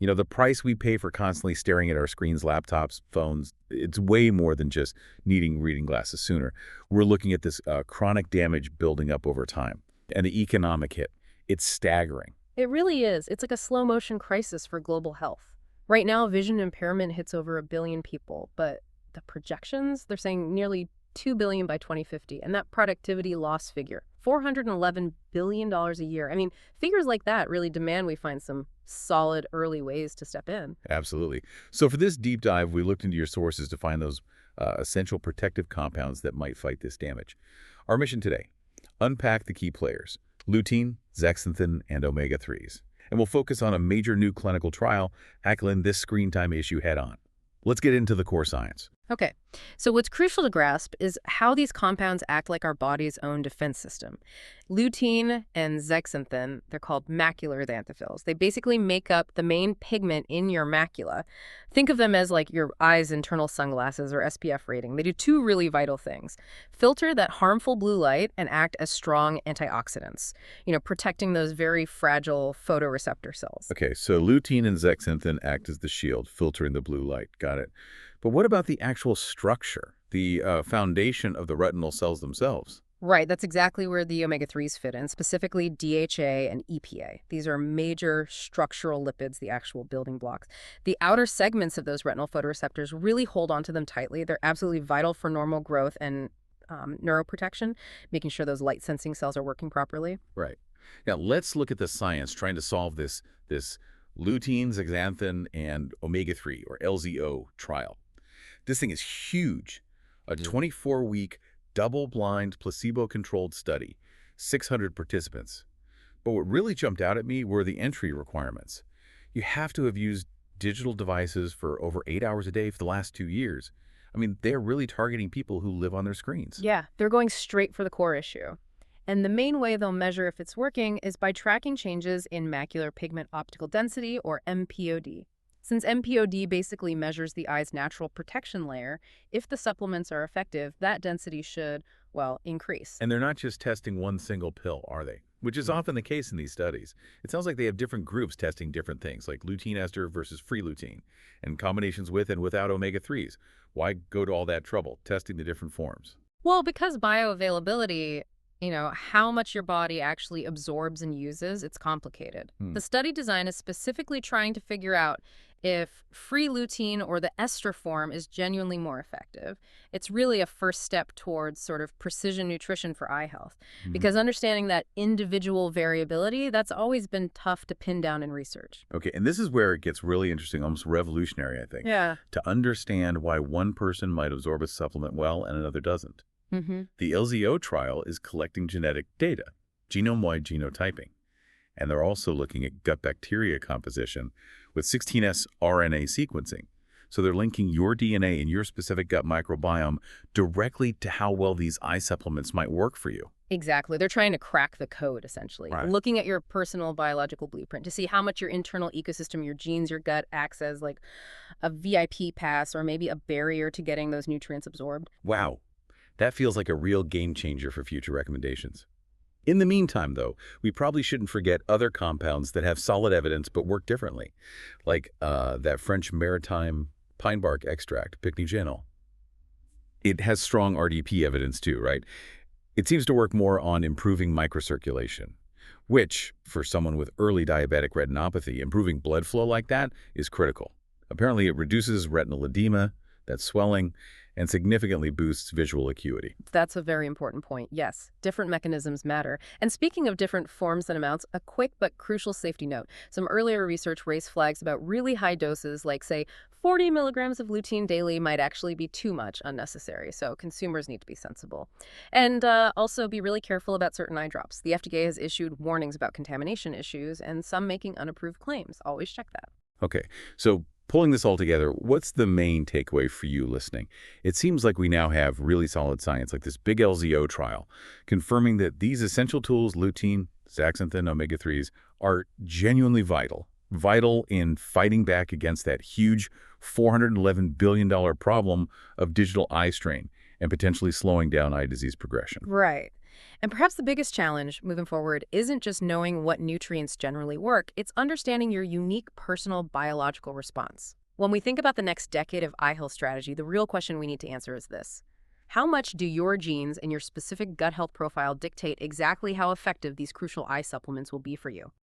The price we pay for constantly staring at our screens, laptops, phones, it's way more than just needing reading glasses sooner. We're looking at this chronic damage building up over time. And the economic hit, it's staggering. It really is. It's like a slow motion crisis for global health. Right now, vision impairment hits over 1 billion people, but the projections, they're saying nearly 2 billion by 2050, and that productivity loss figure, $411 billion a year. I mean, figures like that really demand we find some solid early ways to step in. Absolutely. So for this deep dive, we looked into your sources to find those essential protective compounds that might fight this damage. Our mission today, unpack the key players, lutein, zeaxanthin, and omega-3s. And we'll focus on a major new clinical trial tackling this screen time issue head on. Let's get into the core science. Okay, so what's crucial to grasp is how these compounds act like our body's own defense system. Lutein and zeaxanthin, they're called macular xanthophylls. They basically make up the main pigment in your macula. Think of them as like your eye's internal sunglasses or SPF rating. They do two really vital things: filter that harmful blue light and act as strong antioxidants, protecting those very fragile photoreceptor cells. Okay, so lutein and zeaxanthin act as the shield, filtering the blue light. Got it. But what about the actual structure, the foundation of the retinal cells themselves? Right, that's exactly where the omega-3s fit in, specifically DHA and EPA. These are major structural lipids, the actual building blocks. The outer segments of those retinal photoreceptors really hold onto them tightly. They're absolutely vital for normal growth and neuroprotection, making sure those light-sensing cells are working properly. Right. Now, let's look at the science trying to solve this lutein, zeaxanthin, and omega-3, or LZO, trial. This thing is huge. A 24-week, double-blind, placebo-controlled study, 600 participants. But what really jumped out at me were the entry requirements. You have to have used digital devices for over 8 hours a day for the last 2 years. I mean, they're really targeting people who live on their screens. Yeah, they're going straight for the core issue. And the main way they'll measure if it's working is by tracking changes in macular pigment optical density, or MPOD. Since MPOD basically measures the eye's natural protection layer, if the supplements are effective, that density should, increase. And they're not just testing one single pill, are they? Which is often the case in these studies. It sounds like they have different groups testing different things, like lutein ester versus free lutein, and combinations with and without omega-3s. Why go to all that trouble, testing the different forms? Well, because bioavailability, how much your body actually absorbs and uses, it's complicated. The study design is specifically trying to figure out if free lutein or the ester form is genuinely more effective. It's really a first step towards sort of precision nutrition for eye health. Because understanding that individual variability, that's always been tough to pin down in research. Okay, and this is where it gets really interesting, almost revolutionary, I think. Yeah. To understand why one person might absorb a supplement well and another doesn't. The LZO trial is collecting genetic data, genome-wide genotyping. And they're also looking at gut bacteria composition with 16S RNA sequencing. So they're linking your DNA and your specific gut microbiome directly to how well these eye supplements might work for you. Exactly. They're trying to crack the code, essentially. Right. Looking at your personal biological blueprint to see how much your internal ecosystem, your genes, your gut acts as like a VIP pass or maybe a barrier to getting those nutrients absorbed. Wow. That feels like a real game changer for future recommendations. In the meantime, though, we probably shouldn't forget other compounds that have solid evidence but work differently, like that French maritime pine bark extract, pycnogenol. It has strong RDP evidence too, right? It seems to work more on improving microcirculation, which, for someone with early diabetic retinopathy, improving blood flow like that is critical. Apparently, it reduces retinal edema, that's swelling, and significantly boosts visual acuity. That's a very important point. Yes, different mechanisms matter. And speaking of different forms and amounts, a quick but crucial safety note. Some earlier research raised flags about really high doses, like, say, 40 milligrams of lutein daily might actually be too much unnecessary. So consumers need to be sensible. And also be really careful about certain eye drops. The FDA has issued warnings about contamination issues and some making unapproved claims. Always check that. Okay, so pulling this all together, what's the main takeaway for you listening? It seems like we now have really solid science, like this big LZO trial, confirming that these essential tools, lutein, zeaxanthin, omega-3s, are genuinely vital in fighting back against that huge $411 billion problem of digital eye strain and potentially slowing down eye disease progression. Right. And perhaps the biggest challenge moving forward isn't just knowing what nutrients generally work, it's understanding your unique personal biological response. When we think about the next decade of eye health strategy, the real question we need to answer is this: how much do your genes and your specific gut health profile dictate exactly how effective these crucial eye supplements will be for you?